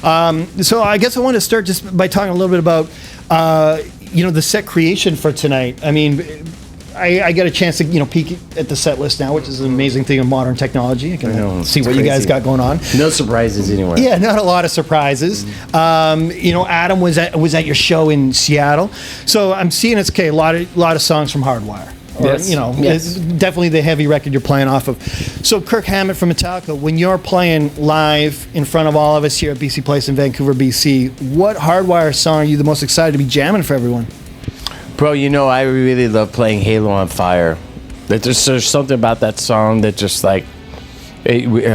So I guess I want to start just by talking a little bit about, the set creation for tonight. I mean, I got a chance to, peek at the set list now, which is an amazing thing of modern technology. I can see what you guys got going on. No surprises anywhere. Yeah, not a lot of surprises. Adam was at your show in Seattle, so I'm seeing it's okay. A lot of songs from Hardwire. Yes. It's definitely the heavy record you're playing off of. So Kirk Hammett from Metallica, when you're playing live in front of all of us here at BC Place in Vancouver, BC, what Hardwire song are you the most excited to be jamming for everyone? Bro, I really love playing Halo on Fire. There's something about that song that just like, we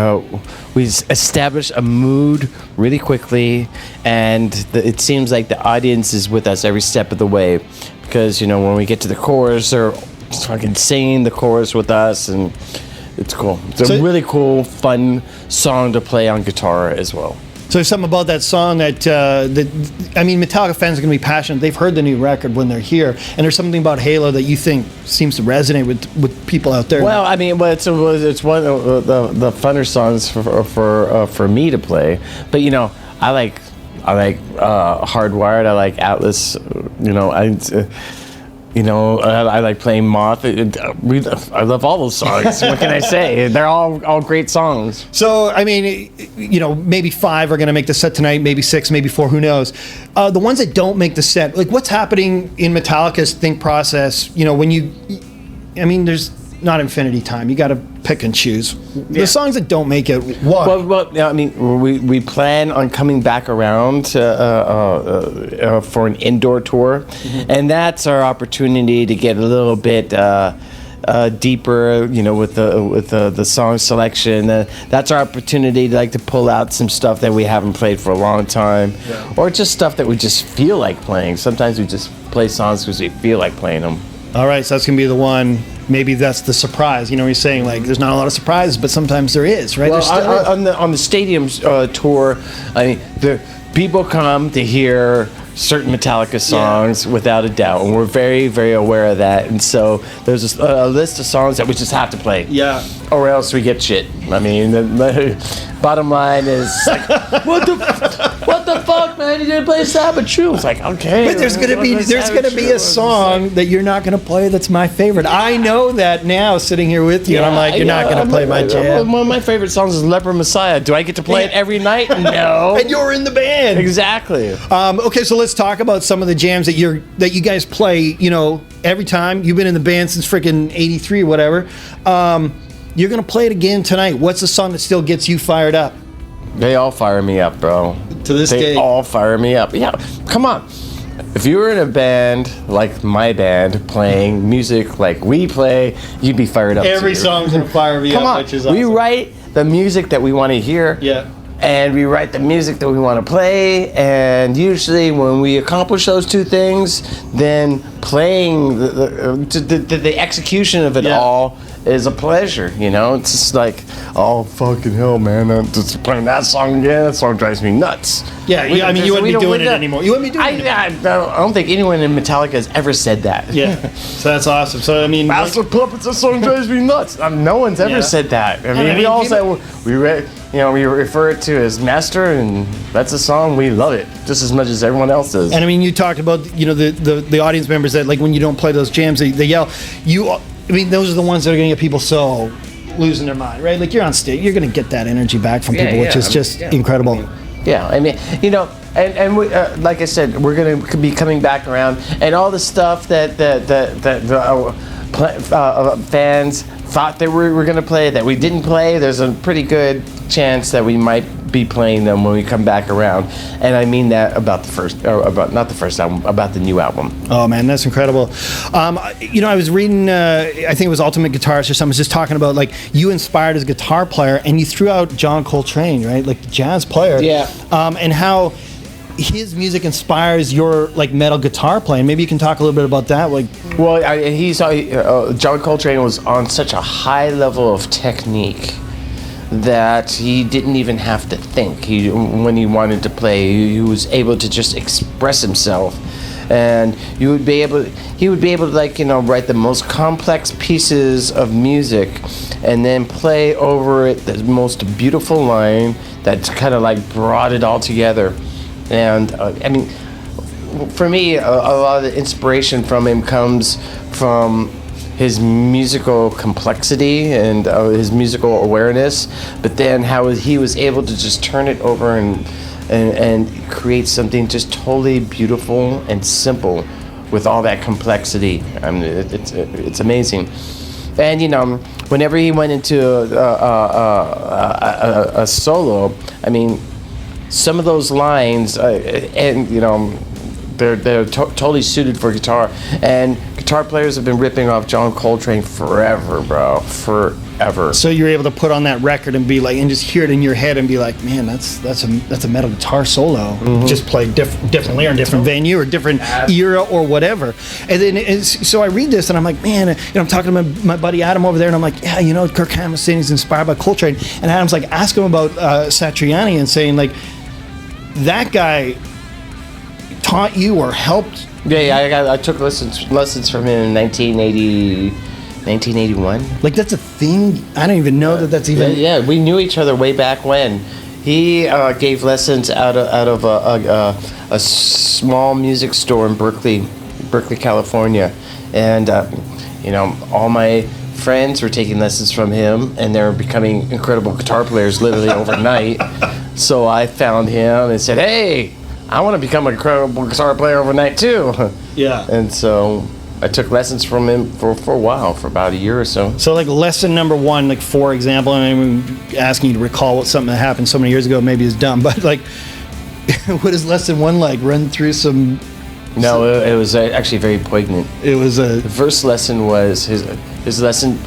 establish a mood really quickly, and it seems like the audience is with us every step of the way. Because, when we get to the chorus, they're fucking singing the chorus with us, and it's cool. It's a really cool, fun song to play on guitar as well. So there's something about that song that Metallica fans are going to be passionate. They've heard the new record when they're here, and there's something about Halo that you think seems to resonate with people out there. Well, it's one of the funner songs for me to play. But I like Hardwired. I like Atlas. I like playing Moth. I love all those songs. What can I say? They're all great songs. So, maybe 5 are going to make the set tonight, maybe 6, maybe 4, who knows. The ones that don't make the set, like what's happening in Metallica's think process, there's not infinity time. You got to pick and choose. The songs that don't make it, what? Well, we plan on coming back around for an indoor tour, and that's our opportunity to get a little bit deeper, with the song selection. That's our opportunity to pull out some stuff that we haven't played for a long time, or just stuff that we just feel like playing. Sometimes we just play songs because we feel like playing them. All right, so that's going to be the one. Maybe that's the surprise. You're saying there's not a lot of surprises, but sometimes there is, right? Well, on the stadium tour, the people come to hear certain Metallica songs without a doubt, and we're very, very aware of that. And so there's a list of songs that we just have to play. Yeah. Or else we get shit. The bottom line is what the fuck, man? You didn't play Sabbath True. It's like, okay. But there's gonna be a song that you're not gonna play that's my favorite. Yeah. I know that now, sitting here with you, and I'm like, you're not gonna play my jam. One of my favorite songs is Leper Messiah. Do I get to play it every night? No. And you're in the band. Exactly. Okay, so let's talk about some of the jams that you guys play. Every time. You've been in the band since freaking '83 or whatever. You're going to play it again tonight. What's the song that still gets you fired up? They all fire me up, bro. To this day. They all fire me up. Yeah, come on. If you were in a band like my band playing music like we play, you'd be fired up. Every song's going to fire me up, on. Which is awesome. We write the music that we want to hear. Yeah. And we write the music that we want to play, and usually when we accomplish those two things, then playing the execution of it all is a pleasure, It's just like, oh, fucking hell, man, I'm just playing that song again. That song drives me nuts. Yeah, you wouldn't be doing it anymore. You wouldn't be doing it anymore. I don't think anyone in Metallica has ever said that. Yeah, so that's awesome. So, Master Puppets, that song drives me nuts. No one's ever said that. We all say, we refer it to as Master, and that's a song, we love it just as much as everyone else does. And you talked about, the audience members that, when you don't play those jams, they yell. Those are the ones that are going to get people so losing their mind, right? You're on stage, you're going to get that energy back from people, which is just incredible. And we, like I said, we're going to be coming back around, and all the stuff that fans thought they were going to play that we didn't play, there's a pretty good chance that we might be playing them when we come back around. And I mean that about not the first album, about the new album. Oh man, that's incredible. I was reading, I think it was Ultimate Guitarist or something, was just talking about you inspired as a guitar player, and you threw out John Coltrane, right? The jazz player. Yeah. And how his music inspires your metal guitar playing. Maybe you can talk a little bit about that. John Coltrane was on such a high level of technique that he didn't even have to think. When he wanted to play, he was able to just express himself and he would be able to, like, you know, write the most complex pieces of music and then play over it the most beautiful line that kind of like brought it all together. And I mean, for me, a lot of the inspiration from him comes from his musical complexity and his musical awareness, but then how he was able to just turn it over and create something just totally beautiful and simple with all that complexity. I mean, it's amazing. And, you know, whenever he went into a solo, I mean, some of those lines, and, you know, they're totally suited for guitar. And guitar players have been ripping off John Coltrane forever, bro. Forever. So you're able to put on that record and be like, and just hear it in your head and be like, man, that's a metal guitar solo. Just played differently or in a different venue or different era or whatever. And then so I read this and I'm like, man, you know, I'm talking to my buddy Adam over there, and I'm like, yeah, you know, Kirk Hammett saying he's inspired by Coltrane, and Adam's like, ask him about Satriani and saying like, that guy taught you or helped. I took lessons from him in 1981. Like, that's a thing? I don't even know that's even... Yeah, we knew each other way back when. He gave lessons out of a small music store in Berkeley, California. And, you know, all my friends were taking lessons from him, and they're becoming incredible guitar players literally overnight. So I found him and said, hey, I want to become an incredible guitar player overnight too. Yeah. And so I took lessons from him for a while, for about a year or so. So like lesson number one, like for example, I mean, asking you to recall what something that happened so many years ago maybe is dumb, but like, what is lesson one like? Run through some... No, it was actually very poignant. It was The first lesson was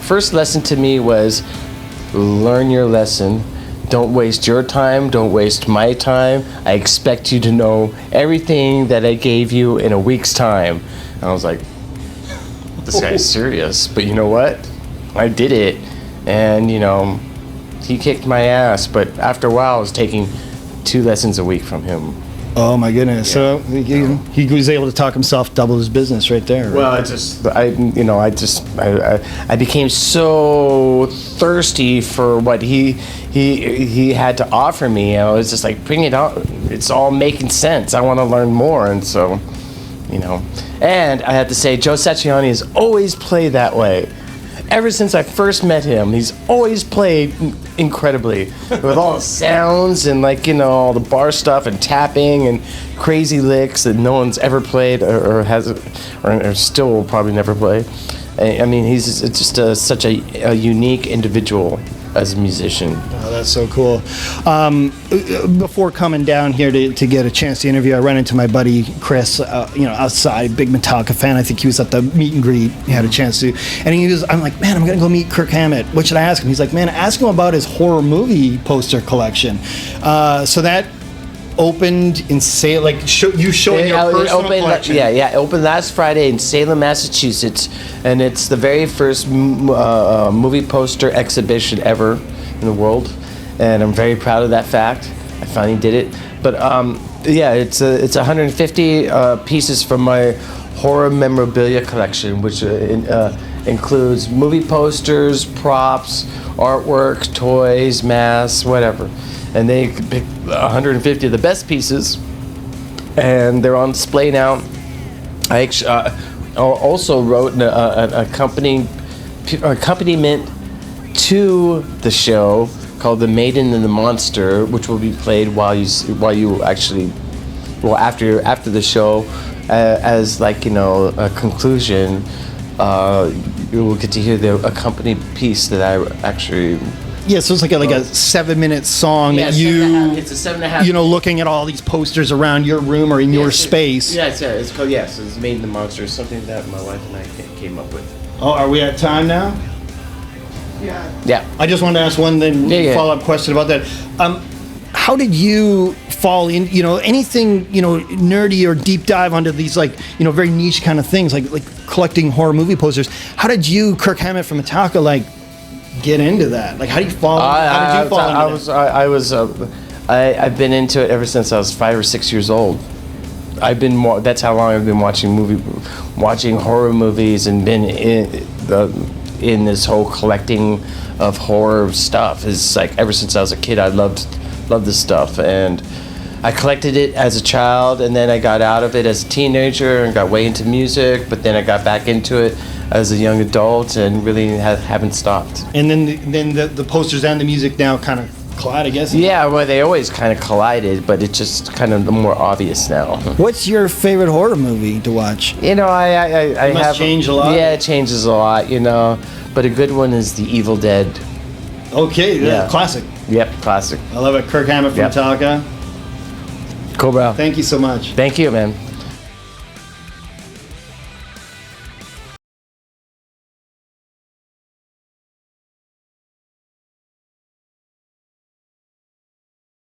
first lesson to me was learn your lesson. Don't waste your time. Don't waste my time. I expect you to know everything that I gave you in a week's time. And I was like, this guy's serious. But you know what? I did it. And, you know, he kicked my ass. But after a while, I was taking 2 lessons a week from him. Oh my goodness! Yeah. So he was able to talk himself double his business right there. Right? Well, I became so thirsty for what he had to offer me. I was just like, bring it on! It's all making sense. I want to learn more, and so, you know. And I have to say, Joe Satriani has always played that way. Ever since I first met him, he's always played incredibly with all the sounds and, like, you know, all the bar stuff and tapping and crazy licks that no one's ever played or still will probably never play. I mean, he's just such a unique individual as a musician. Oh, that's so cool. Before coming down here to get a chance to interview, I ran into my buddy Chris, you know, outside, big Metallica fan. I think he was at the meet and greet. He had a chance to, and I'm like, man, I'm gonna go meet Kirk Hammett. What should I ask him? He's like, man, ask him about his horror movie poster collection. So that opened in Salem, like you showing your personal collection. It opened last Friday in Salem, Massachusetts, and it's the very first movie poster exhibition ever in the world, and I'm very proud of that fact. I finally did it. But it's 150 pieces from my horror memorabilia collection, which includes movie posters, props, artwork, toys, masks, whatever. And they picked 150 of the best pieces, and they're on display now. I also wrote an accompaniment to the show called "The Maiden and the Monster," which will be played after the show, as, like, you know, a conclusion. You will get to hear the accompanied piece that I actually. Yeah, so it's like a 7-minute song that it's a 7.5. You know, looking at all these posters around your room or in your space. It's called it's Made in the Monster. Something that my wife and I came up with. Oh, are we at time now? Yeah. I just wanted to ask one follow-up question about that. How did you fall in, you know, anything, you know, nerdy or deep dive onto these, like, you know, very niche kind of things, like collecting horror movie posters? How did you, Kirk Hammett from Metallica, like, get into that? Like, how did you fall? How did you fall into that? I've been into it ever since I was 5 or 6 years old. That's how long I've been watching horror movies and been in this whole collecting of horror stuff. Is like ever since I was a kid, I loved this stuff, and I collected it as a child, and then I got out of it as a teenager and got way into music, but then I got back into it as a young adult and really haven't stopped. And then the posters and the music now kind of collide, I guess? Yeah, well, they always kind of collided, but it's just kind of more obvious now. What's your favorite horror movie to watch? You know, I It must change a lot? Yeah, it changes a lot, you know, but a good one is The Evil Dead. Okay, Yeah. classic. Yep, classic. I love it. Kirk Hammett from Yep. Metallica. Cool, bro. Thank you so much. Thank you, man.